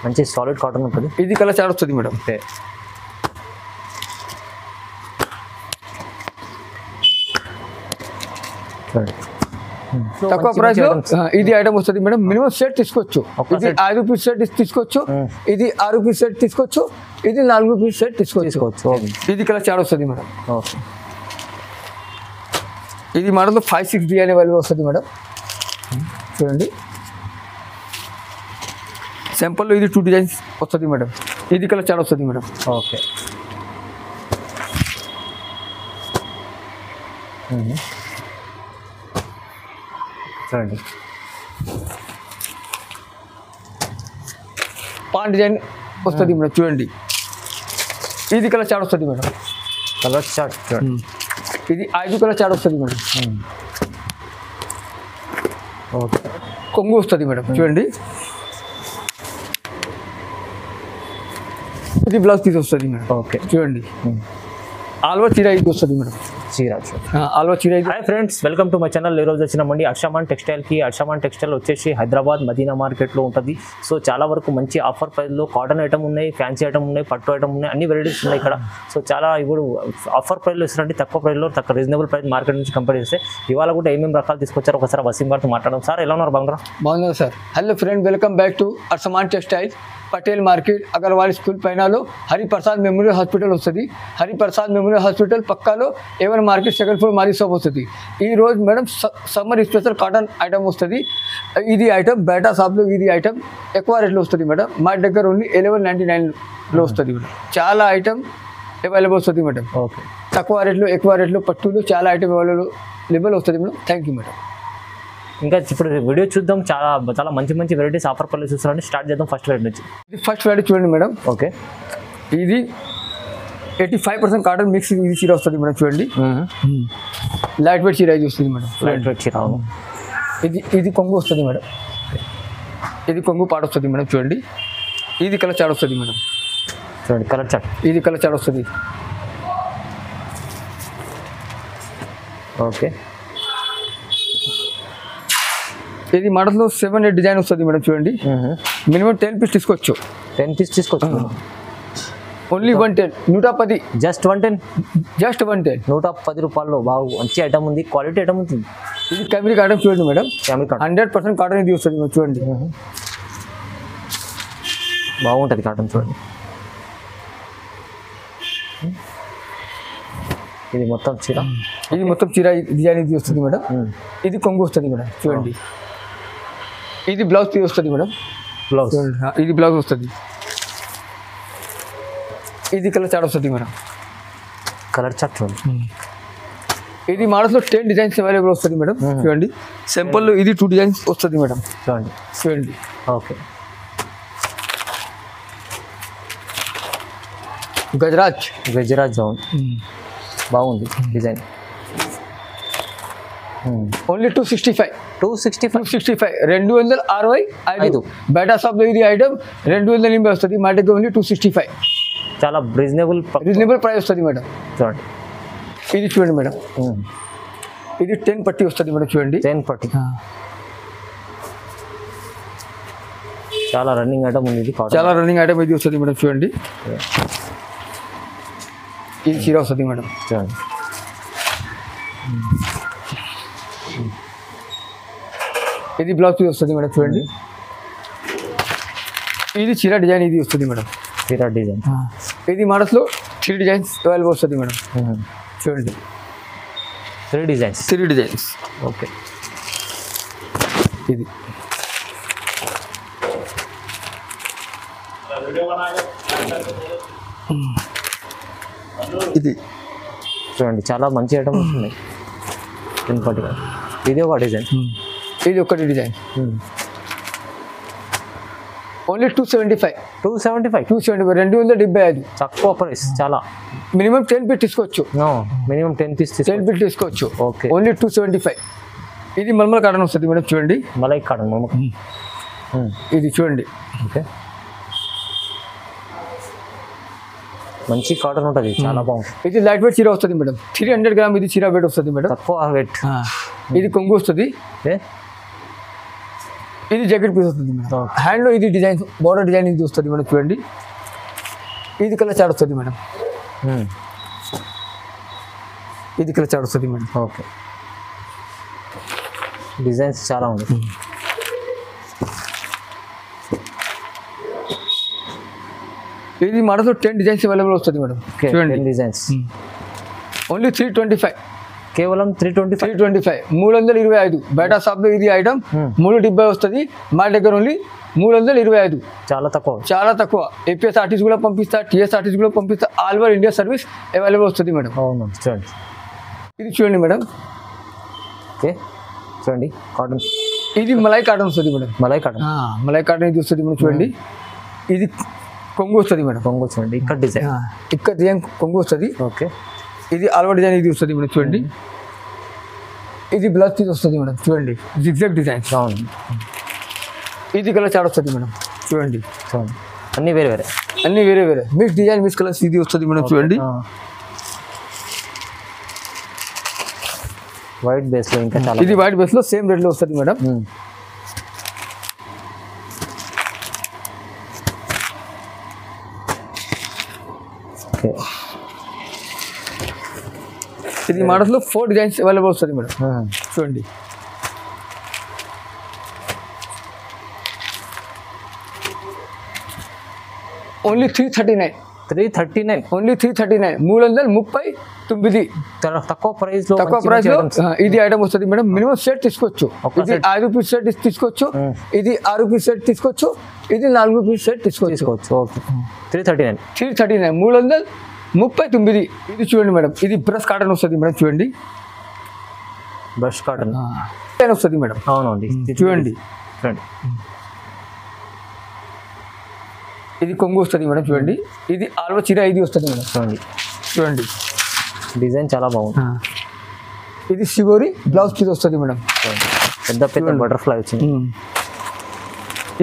మంచి solid cotton ఉంటుంది. ఇది కలర్ చార్ట్ వస్తుంది మేడం. ఓకే. తక్కువ ప్రైస్ లో ఇది ఐటమ్ వస్తుంది మేడం. మినిమం సెట్ తీసుకోవచ్చు. ఇది 5 పీస్ సెట్ తీసుకోవచ్చు, ఇది 6 పీస్ సెట్ తీసుకోవచ్చు, ఇది 4 పీస్ సెట్ తీసుకోవచ్చు. ఇది కలర్ చార్ట్ వస్తుంది మేడం. ఓకే. ఇది మోడల్ 5-6 డిజైన్ అవైలబుల్ వస్తుంది మేడం. చూడండి సింపుల్ ఇది 2 డిజైన్స్ వస్తుంది మేడం. ఇది కలర్ చార్ట్ వస్తుంది మేడం. ఓకే. చూడండి పాన్ డిజైన్ వస్తుంది మేడం. చూడండి ఇది కలర్ చార్ట్ వస్తుంది మేడం. కలర్ చార్ట్ చూడండి. ఇది 5 కలర్ చార్ట్ వస్తుంది మేడం. ఓకే. కొంగు వస్తుంది మేడం. చూడండి ఇది బ్లౌజ్ పీస్ వస్తుంది మేడం. ఓకే. చూడండి ఆల్వా చీర ఇది వస్తుంది మేడం. చీర ఆల్వా చీర. Hi friends, welcome to my channel. ఈరోజు వచ్చినామండి అర్షమాన్ టెక్స్టైల్కి. అర్షమాన్ టెక్స్టైల్ వచ్చేసి హైదరాబాద్ మదీనా మార్కెట్లో ఉంటుంది. సో చాలా వరకు మంచి ఆఫర్ ప్రైస్లో కాటన్ ఐటమ్ ఉన్నాయి, ఫ్యాన్సీ ఐటమ్ ఉన్నాయి, పట్టు ఐటమ్ ఉన్నాయి, అన్ని వెరైటీస్ ఉన్నాయి ఇక్కడ. సో చాలా ఇప్పుడు ఆఫర్ ప్రైస్లో ఇస్తారండి, తక్కువ ప్రైస్లో, తక్కువ రీజనబుల్ ప్రైస్ మార్కెట్ నుంచి కంపేర్ చేస్తే. ఇవాళ కూడా ఏమేమి రకాలు తీసుకొచ్చారో ఒకసారి వసీం గారితో మాట్లాడడం. సార్ ఎలా ఉన్నారు? బాగున్నారా? బాగున్నారు sir. Hello friend, welcome back to Arshaman textile, Patel market, Agarwal school పైనలో హరిప్రసాద్ మెమోరియల్ హాస్పిటల్ వస్తుంది. హరిప్రసాద్ మెమోరియల్ హాస్పిటల్ పక్కలో ఏవన్ మార్కెట్ సెకండ్ ఫ్లోర్ మాది షాప్ వస్తుంది. ఈ రోజు madam summer special cotton item వస్తుంది. ఇది ఐటమ్ బయట షాప్లో ఇది ఐటమ్ ఎక్కువ రేట్లో వస్తుంది మేడం. మా దగ్గర ఓన్లీ 1199లో వస్తుంది మేడం. చాలా ఐటమ్ అవైలబుల్ వస్తుంది మేడం. ఓకే. తక్కువ రేట్లో ఎక్కువ రేట్లో పట్టులు చాలా ఐటమ్ అవైలబుల్ వస్తుంది మేడం. Thank you madam. ఇంకా ఇప్పుడు వీడియో చూద్దాం. చాలా చాలా మంచి మంచి వెరైటీస్ ఆఫర్ ప్రైస్ చూస్తారండి. స్టార్ట్ చేద్దాం ఫస్ట్ వెరైటీ నుంచి. ఇది ఫస్ట్ వెరైటీ చూడండి మేడం. ఓకే. ఇది 85% కాటన్ మిక్స్ ఇది చీర వస్తుంది మేడం. చూడండి లైట్ వెయిట్ చీర ఇది వస్తుంది మేడం. లైట్ వెయిట్ చీర. ఇది కొంగు వస్తుంది మేడం. ఇది కొంగు పాట వస్తుంది మేడం. చూడండి ఇది కలర్ చాట్ వస్తుంది మేడం. చూడండి కలర్ చాట్. ఇది కలర్ చాట్ వస్తుంది. ఓకే. ఇది మోడల్లో 7-8 డిజైన్ వస్తుంది మేడం. చూడండి మినిమం 10 పీస్ తీసుకోవచ్చు. 10 పీస్ తీసుకోవచ్చు. ఓన్లీ 110. 110. జస్ట్ 110. జస్ట్ 110. 110 రూపాయల్లో బాగు మంచి ఐటమ్ ఉంది, క్వాలిటీ ఐటమ్ ఉంది. ఇది కెమిరీ కాటన్ చూడండి మేడం. కెమిరీ కాటన్ 100% కాటన్ ఇది వస్తుంది మేడం. చూడండి బాగుంటుంది కాటన్. చూడండి ఇది మొత్తం చీర. ఇది మొత్తం చీర డిజైన్ ఇది వస్తుంది మేడం. ఇది కొంగు వస్తుంది మేడం. చూడండి ఇది బ్లౌజ్ పీస్ వస్తుంది మేడం. బ్లౌజ్. ఇది బ్లౌజ్ వస్తుంది. ఇది కలర్ చాట్ వస్తుంది మేడం. కలర్ చాట్ చూడండి. ఇది మోడల్స్లో 10 డిజైన్స్ అవైలబుల్ వస్తుంది మేడం. చూడండి సింపుల్ ఇది 2 డిజైన్స్ వస్తుంది మేడం. చూడండి. చూడండి ఓకే. గజరాజ్ బాగుంది డిజైన్. ఓన్లీ 265. 265 బయట షాప్లో ఇది ఐటమ్ 280 వస్తుంది. మా దగ్గర ఓన్లీ 265. చాలా రీజనబుల్ ప్రైస్ వస్తుంది మేడం. చూడండి ఇది చూడండి మేడం. ఇది 10 పట్టీ వస్తుంది మేడం. చూడండి 10 పట్టీ. చాలా రన్నింగ్ ఐటమ్ ఉంది. ఇది చాలా రన్నింగ్ ఐటమ్ ఇది వస్తుంది మేడం. చూడండి ఇది చీర వస్తుంది మేడం. చూడండి ఇది బ్లౌజ్ పీస్ వస్తుంది మేడం. చూడండి ఇది చీర డిజైన్ ఇది వస్తుంది మేడం. చీర డిజైన్. ఇది మోడల్స్లో 3 డిజైన్స్ అవైలబుల్ వస్తుంది మేడం. చూడండి 3 డిజైన్స్. ఓకే. ఇది ఇది చూడండి చాలా మంచి ఐటమ్స్ ఉన్నాయి. 10 పట్టీ. ఇది ఒక డిజైన్. ఇది ఒకటి డిజైన్. ఓన్లీ 275. 275. తక్కువ ప్రైస్. చాలా మినిమం 10 పీస్ తీసుకోవచ్చు. మినిమం 10 పీస్ తీసుకోవచ్చు. ఓకే. ఓన్లీ 275. ఇది మల్మల్ కాటన్ వస్తుంది మేడం. చూడండి మలై కాటన్. ఇది చూడండి. ఓకే. మంచి కాటన్ ఉంటుంది. చాలా బాగుంటుంది. ఇది లైట్ వెయిట్ చీర వస్తుంది మేడం. 300 గ్రామ్ ఇది చీర వెయిట్ వస్తుంది మేడం. తక్కువ వెయిట్. ఇది కొంగు వస్తుంది. ఇది జాకెట్ పీస్ వస్తుంది మేడం. హ్యాండ్లో ఇది డిజైన్ బోర్డర్ డిజైన్ ఇది వస్తుంది మేడం. చూడండి ఇది కలర్ చాట్ వస్తుంది మేడం. ఇది కలర్ చాట్ వస్తుంది మేడం. ఓకే, డిజైన్స్ చాలా ఉన్నాయి. ఇది మోడల్ 10 డిజైన్స్ అవైలబుల్ వస్తుంది మేడం. చూడండి డిజైన్స్ ఓన్లీ 325, కేవలం 325. 325 బయట షాప్లో ఇది ఐటమ్ 370 వస్తుంది. మా దగ్గర ఓన్లీ 325. చాలా తక్కువ. చాలా తక్కువ. ఏపీఎస్ఆర్టీసీ కూడా పంపిస్తా, టీఎస్ఆర్టీసీ కూడా పంపిస్తా. All over India service available వస్తుంది మేడం. అవును, చూడండి ఇది చూడండి మేడం. ఓకే, చూడండి కాటన్. ఇది మలై కాటన్ వస్తుంది madam. Malai cotton. Malai cotton ఇది వస్తుంది మేడం. చూడండి ఇది కొంగు వస్తుంది మేడం. కొంగు చూడండి, ఇక్కడ డిజైన్, ఇక్కడ డిజైన్ కొంగు వస్తుంది. ఓకే, ఇది ఆల్వర్ డిజైన్ ఇది వస్తుంది మేడం. చూడండి ఇది బ్లౌజ్ పీస్ వస్తుంది మేడం. చూడండి జిగ్జాగ్ డిజైన్. అవును, ఇది కలర్ చాట్ వస్తుంది మేడం. చూడండి చూడండి అన్నీ వేరే వేరే, అన్నీ వేరే వేరే మిక్స్ డిజైన్ మిక్స్ కలర్స్ ఇది వస్తుంది మేడం. చూడండి వైట్ బేస్లో ఇంకా చాలా. ఇది వైట్ బేస్లో సేమ్ రేట్లో వస్తుంది మేడం. ఓకే, ఇది మోడల్స్లో 4 డిజైన్స్ అవైలబుల్ వస్తుంది మేడం. చూడండి ఓన్లీ 339. 339. ఓన్లీ 339. 339. తక్కువ ప్రైస్లో. తక్కువ ప్రైస్లో ఇది ఐటమ్ వస్తుంది మేడం. మినిమం సెట్ తీసుకోవచ్చు. ఇది 5 పీస్ సెట్ తీసుకోవచ్చు. ఇది 6 పీస్ సెట్ తీసుకోవచ్చు. ఇది 4 పీస్ సెట్ తీసుకోవచ్చు. ఓకే, 339. 339. ఇది చూడండి మేడం. ఇది బ్రష్ కాటన్ వస్తుంది మేడం. చూడండి బ్రష్ కాటన్ వస్తుంది మేడం. అవునండి, చూడండి చూడండి ఇది కొంగు వస్తుంది మేడం. చూడండి ఇది ఆల్వా చీర ఇది వస్తుంది మేడం. చూడండి చూడండి డిజైన్ చాలా బాగుంది. ఇది శివోరి బ్లౌజ్ పీస్ వస్తుంది మేడం. పెద్ద పెద్ద బటర్ఫ్లై వచ్చింది.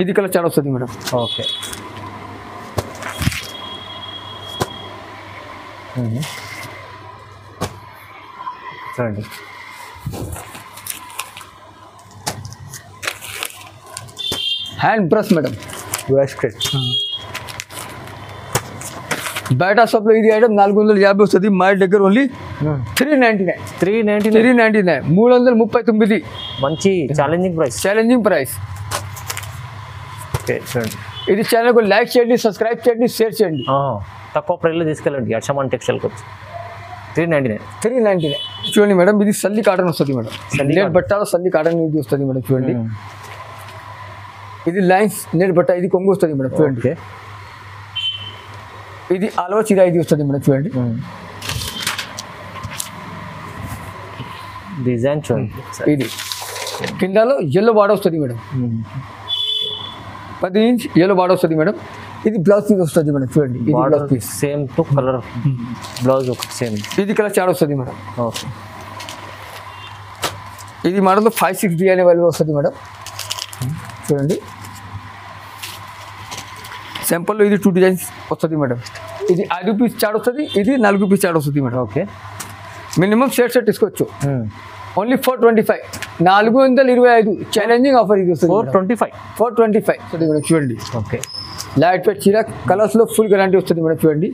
ఇది కలర్ చాలా వస్తుంది మేడం. ఓకే, చూడండి hand brush madam. Brush cut. బయట షాప్లో ఇది ఐటమ్ 450 వస్తుంది. మా దగ్గర ఓన్లీ 399. 339. మంచి challenging price. Challenging price. Okay, చూడండి ఇది ఛానల్కు లైక్ చేయండి, సబ్స్క్రైబ్ చేయండి, షేర్ చేయండి. తక్కువ ప్రైస్లో తీసుకెళ్ళండి అర్షమాన్ టెక్స్టైల్కి వచ్చి. 399. చూడండి మేడం ఇది సల్లి కాటన్ వస్తుంది మేడం. నెట్ బట్టాలో సల్లి కాటన్ ఇది వస్తుంది మేడం. చూడండి ఇది లైన్స్ నెట్ బట్ట ఇది కొంగు వస్తుంది మేడం. చూడండి ఇది ఆల్వా చీర ఇది వస్తుంది మేడం. చూడండి డిజైన్ చూడండి. ఇది కిందలో ఎల్లో బార్డర్ వస్తుంది మేడం. 10 ఇంచ్ ఎల్లో బార్డర్ వస్తుంది మేడం. ఇది బ్లౌజ్ పీస్ వస్తుంది మేడం. చూడండి ఇది blouse piece same to colour blouse ఒక సేమ్. ఇది కలర్ చాట్ వస్తుంది మేడం. ఓకే, ఇది మోడల్లో 5-6 డిజైన్ అవైలబుల్ వస్తుంది మేడం. చూడండి సింపుల్లో ఇది 2 డిజైన్స్ వస్తుంది మేడం. ఇది 5 పీస్ చాట్ వస్తుంది. ఇది 4 పీస్ చాట్ వస్తుంది మేడం. ఓకే, మినిమం సెట్ తీసుకోవచ్చు. ఓన్లీ 425. 425 ఛాలెంజింగ్ ఆఫర్ ఇది వస్తుంది. 425 వస్తుంది మేడం. చూడండి ఓకే, లైట్ వెయిట్ చీర కలర్స్లో ఫుల్ గ్యారంటీ వస్తుంది మేడం. చూడండి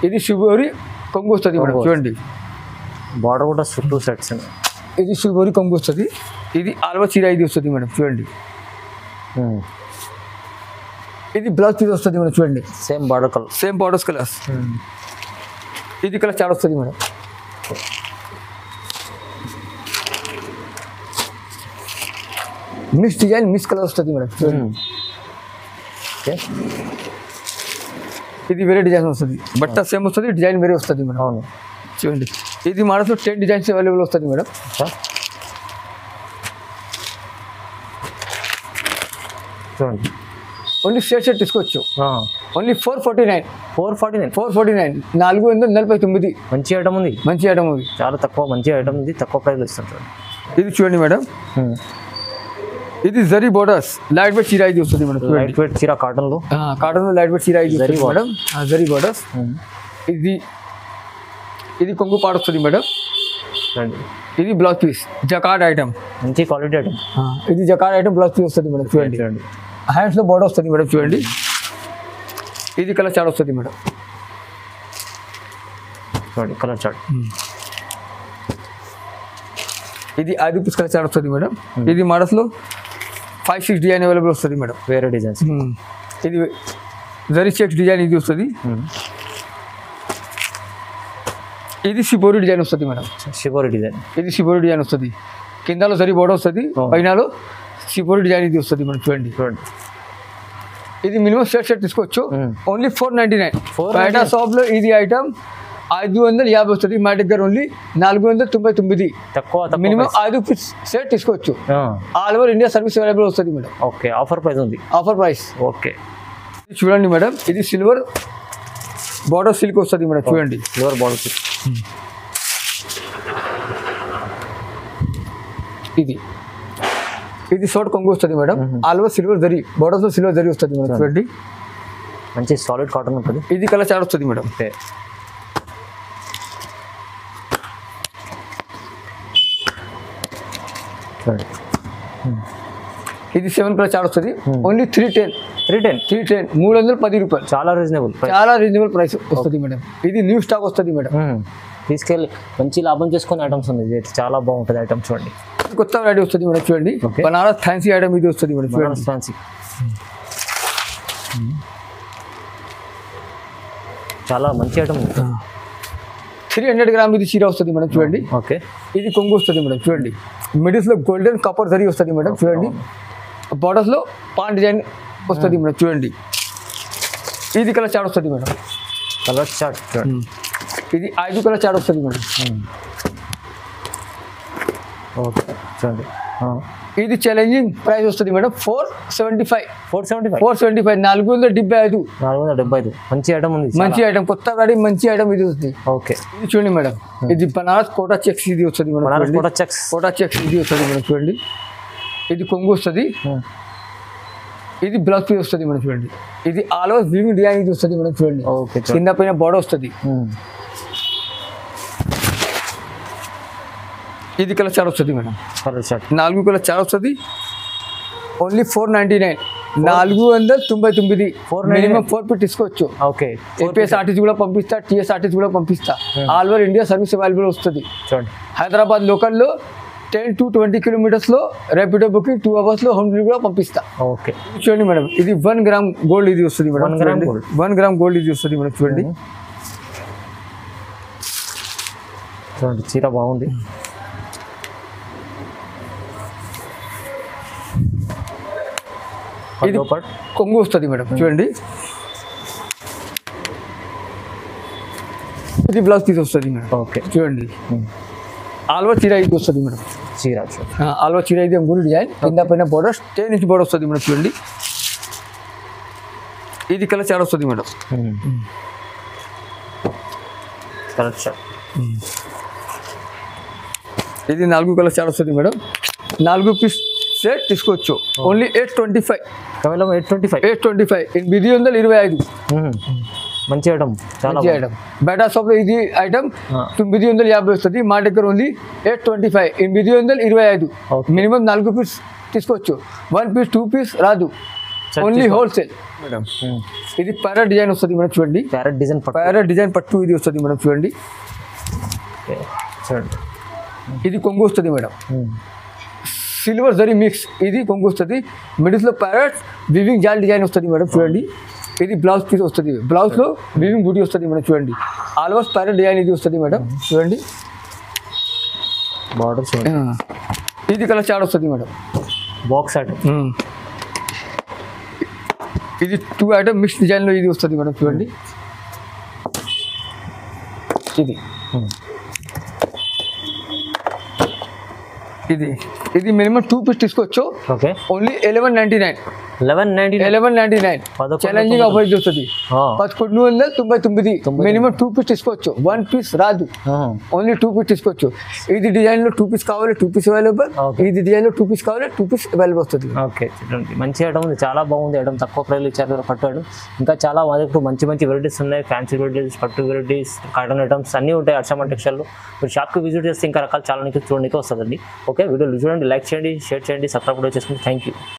ఇది శివోరి కొంగు వస్తుంది మేడం. చూడండి బార్డర్ కూడా 2 సెట్స్. ఇది శివోరి కొంగు వస్తుంది. ఇది ఆల్వా చీర ఇది వస్తుంది మేడం. చూడండి ఇది బ్లౌజ్ పీస్ వస్తుంది మేడం. చూడండి same border colour, same borders colours. ఇది కలర్ చాట్ వస్తుంది madam. Mix design mix colour వస్తుంది మేడం. చూడండి ఇది వేరే డిజైన్ వస్తుంది. బట్ట సేమ్ వస్తుంది, డిజైన్ వేరే వస్తుంది మేడం. అవును, చూడండి ఇది మోడల్స్లో 10 డిజైన్స్ అవైలబుల్ వస్తుంది మేడం. చూడండి ఓన్లీ సెట్ తీసుకోవచ్చు. ఓన్లీ 449. 449. మంచి ఐటమ్ ఉంది. మంచి ఐటమ్ ఉంది. చాలా తక్కువ మంచి ఐటమ్ ఉంది, తక్కువ ప్రైస్ ఇస్తాను. ఇది చూడండి మేడం. ఇది జరీ బోర్డర్స్ లైట్ వెయిట్ చీర ఇది వస్తుంది మేడం. లైట్ వెయిట్ చీర కాటన్లో లైట్ వెయిట్ చీర ఇది వస్తుంది మేడం. జరీ బోర్డర్స్. ఇది కొంగు పాడు వస్తుంది మేడం. చూడండి ఇది బ్లౌజ్ పీస్ జకార్డ్ ఐటమ్, మంచి క్వాలిటీ ఐటమ్. ఇది జకార్డ్ ఐటమ్ బ్లౌజ్ పీస్ వస్తుంది మేడం. చూడండి చూడండి హ్యాండ్స్లో బోర్డర్ వస్తుంది మేడం. చూడండి ఇది కలర్ చార్ట్ వస్తుంది మేడం. చూడండి కలర్ చార్ట్. ఇది 5 పీస్ కలర్ చార్ట్ వస్తుంది మేడం. ఇది మోడల్స్లో 5-6 డిజైన్ అవైలబుల్ వస్తుంది మేడం. వేరే డిజైన్స్. ఇది జరీ చెక్స్ డిజైన్ ఇది వస్తుంది. ఇది షిబోరి డిజైన్ వస్తుంది మేడం. Shibori design. ఇది షిబోరి డిజైన్ వస్తుంది. కిందలో జరీ బోర్డర్ వస్తుంది, పైనలో షిబోరి డిజైన్ ఇది వస్తుంది మేడం. చూడండి చూడండి ఇది మినిమం షర్ట్ తీసుకోవచ్చు. ఓన్లీ 499. బయట షాప్లో ఇది ఐటమ్ 550 వస్తుంది, మా దగ్గర ఓన్లీ 499. తక్కువ మినిమం 5 పీస్ సెట్ తీసుకోవచ్చు. All over India service available వస్తుంది మేడం. ఓకే ఆఫర్ ప్రైస్ ఉంది. Offer price. ఓకే చూడండి మేడం ఇది సిల్వర్ బార్డర్ సిల్క్ వస్తుంది మేడం. చూడండి సిల్వర్ బార్డర్. ఇది షార్ట్ కొంగు వస్తుంది madam. All over silver zari borders silver zari వస్తుంది మేడం. చూడండి మంచి సాలిడ్ కాటన్ ఉంటుంది. ఇది కలర్ చార్ట్ వస్తుంది మేడం. ఓకే ఇది 7 కలర్ చార్ట్ వస్తుంది. ఓన్లీ 310. 310 రూపాయలు. చాలా రీజనబుల్. చాలా రీజనబుల్ ప్రైస్ వస్తుంది మేడం. ఇది న్యూ స్టాక్ వస్తుంది మేడం. తీసుకెళ్ళి మంచి లాభం చేసుకునే ఐటమ్స్ ఉంది. ఇది చాలా బాగుంటుంది ఐటమ్. చూడండి కొత్త వెరైటీ వస్తుంది మేడం. చూడండి బనారస్ ఫ్యాన్సీ ఐటమ్ ఇది వస్తుంది మేడం. చూడండి ఫ్యాన్సీ చాలా మంచి ఐటమ్ ఉంది. 300 గ్రామ్ ఇది చీర వస్తుంది మేడం. చూడండి ఓకే ఇది కొంగు వస్తుంది మేడం. చూడండి మిడిల్స్లో గోల్డెన్ కాపర్ జరీ వస్తుంది మేడం. చూడండి బార్డర్స్లో పాన్ డిజైన్ వస్తుంది మేడం. చూడండి ఇది కలర్ చార్ట్ వస్తుంది మేడం. కలర్ చార్ట్ చూడండి. ఇది 5 కలర్ చార్ట్ వస్తుంది మేడం. ఓకే చూడండి ఇది ఛాలెంజింగ్ ప్రైస్ వస్తుంది మేడం. 475. 475. 475. 475 మంచి ఐటమ్ ఉంది. మంచి ఐటమ్ కొత్త వెరైటీ మంచి ఐటమ్ ఇది వస్తుంది. ఓకే ఇది చూడండి మేడం. ఇది బనారస్ కోటా చెక్స్ ఇది వస్తుంది మేడం. బనారస్ కోటా చెక్స్. కోటా చెక్స్ ఇది వస్తుంది మేడం. చూడండి ఇది కొంగు వస్తుంది. ఇది బ్లౌజ్ పీస్ వస్తుంది మేడం. చూడండి ఇది ఆల్ ఓవర్ వీవింగ్ డిజైన్ ఇది వస్తుంది మేడం. చూడండి ఓకే కింద పైన బోర్డర్ వస్తుంది. ఇది కలర్ చార్ట్ వస్తుంది madam. Colour chart 4 colour chart వస్తుంది. ఓన్లీ 499. 499. మినిమం 4 పీస్ తీసుకోవచ్చు. ఓకే ఏపీఎస్ఆర్టీసీ కూడా పంపిస్తా, టీఎస్ఆర్టీసీ కూడా పంపిస్తా. All over India service available వస్తుంది. చూడండి హైదరాబాద్ లోకల్లో 10 to 20 కిలోమీటర్స్లో ర్యాపిడో బుకింగ్ 2 అవర్స్లో హోమ్ డెలివరీ కూడా పంపిస్తా. ఓకే చూడండి మేడం ఇది 1 గ్రామ్ గోల్డ్ ఇది వస్తుంది madam. 1 gram gold. 1 gram gold ఇది వస్తుంది మేడం. చూడండి చూడండి చీర బాగుంది. ఇది కొంగు వస్తుంది మేడం. చూడండి ఇది బ్లౌజ్ పీస్ వస్తుంది మేడం. ఓకే చూడండి ఆల్ ఓవర్ చీర ఇది వస్తుంది మేడం. చీర ఆల్ ఓవర్ చీర ఇది అంగురు డిజైన్ కింద పైన బోర్డర్ 10 ఇంచ్ బోర్డర్ వస్తుంది మేడం. చూడండి ఇది కలర్ చార్ట్ వస్తుంది మేడం. Colour chart. ఇది 4 కలర్ చార్ట్ వస్తుంది మేడం. 4 పీస్ సెట్ తీసుకోవచ్చు. ఓన్లీ 825. 825. 825. మంచి ఐటమ్. చాలా మంచి ఐటమ్. బయట షాప్లో ఇది ఐటమ్ 950 వస్తుంది, మా దగ్గర ఓన్లీ 825. 825. మినిమం 4 పీస్ తీసుకోవచ్చు. 1 పీస్ 2 పీస్ రాదు. Only wholesale madam. ఇది ప్యారెట్ డిజైన్ వస్తుంది మేడం. చూడండి ప్యారెట్ డిజైన్ పట్టు ఇది వస్తుంది మేడం. చూడండి ఇది కొంగు వస్తుంది మేడం. సిల్వర్ జరీ మిక్స్ ఇది కొంగు వస్తుంది. మిడిల్స్లో ప్యారెట్ వివింగ్ జాల్ డిజైన్ వస్తుంది మేడం. చూడండి ఇది బ్లౌజ్ పీస్ వస్తుంది. బ్లౌజ్లో వివింగ్ బూటీ వస్తుంది మేడం. చూడండి ఆల్ ఓవర్ ప్యారెట్ డిజైన్ ఇది వస్తుంది మేడం. చూడండి బార్డర్. ఇది కలర్ చార్ట్ వస్తుంది మేడం. Box item. ఇది 2 ఐటమ్ మిక్స్ డిజైన్లో ఇది వస్తుంది మేడం. చూడండి ఇది మినిమం 2 పీస్ తీసుకోవచ్చు. Okay only 1199. 1199 ఛాలెంజింగ్ ఆఫర్ చూస్తుంది 1199 మినిమం 2 పీస్ తీసుకోవచ్చు, 1 పీస్ రాదు, ఓన్లీ 2 పీస్ తీసుకోవచ్చు. ఇది డిజైన్ లో 2 పీస్ కావాలి 2 పీస్ అవైలబుల్, ఇది డిజైన్ లో 2 పీస్ కావాలి 2 పీస్ అవైలబుల్ వస్తుంది. ఓకే చూడండి మంచి ఐటమ్ ఉంది, చాలా బాగుంది ఐటమ్, తక్కువ ప్రైస్ ఇచ్చారు పట్టు ఐటమ్. ఇంకా చాలా ఇప్పుడు మంచి మంచి వెరైటీస్ ఉన్నాయి, ఫ్యాన్సీ వెరైటీస్, పట్టు వెరైటీస్, కాటన్ ఐటమ్స్ అన్నీ ఉంటాయి హర్షమాన్ టెక్స్టైల్లో. మీరు షాప్కి విజిట్ చేస్తే ఇంకా రకాలు చాలా చూడడానికి వస్తుందండి. ఓకే వీడియోలు చూడండి, లైక్ చేయండి, షేర్ చేయండి, సబ్స్క్రైబ్ కూడా చేసుకోండి. Thank you.